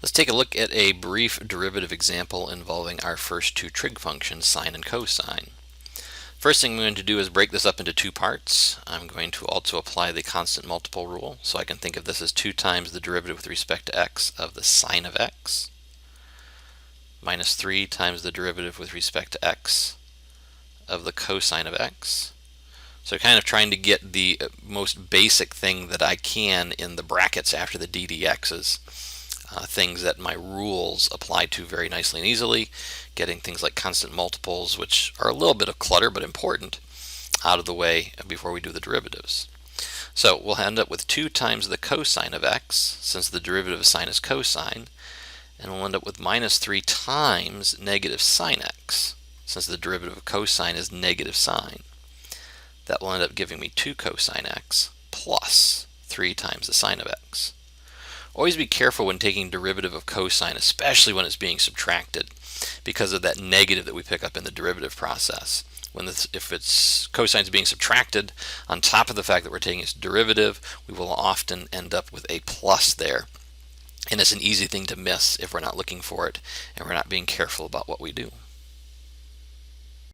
Let's take a look at a brief derivative example involving our first two trig functions, sine and cosine. First thing I'm going to do is break this up into two parts. I'm going to also apply the constant multiple rule, so I can think of this as 2 times the derivative with respect to x of the sine of x, minus 3 times the derivative with respect to x of the cosine of x. So kind of trying to get the most basic thing that I can in the brackets after the ddx's. Things that my rules apply to very nicely and easily, getting things like constant multiples, which are a little bit of clutter but important, out of the way before we do the derivatives. So we'll end up with 2 times the cosine of x, since the derivative of sine is cosine, and we'll end up with minus 3 times negative sine x, since the derivative of cosine is negative sine. That will end up giving me 2 cosine x plus 3 times the sine of x. Always be careful when taking derivative of cosine, especially when it's being subtracted, because of that negative that we pick up in the derivative process. If it's cosine is being subtracted, on top of the fact that we're taking its derivative, we will often end up with a plus there. And it's an easy thing to miss if we're not looking for it and we're not being careful about what we do.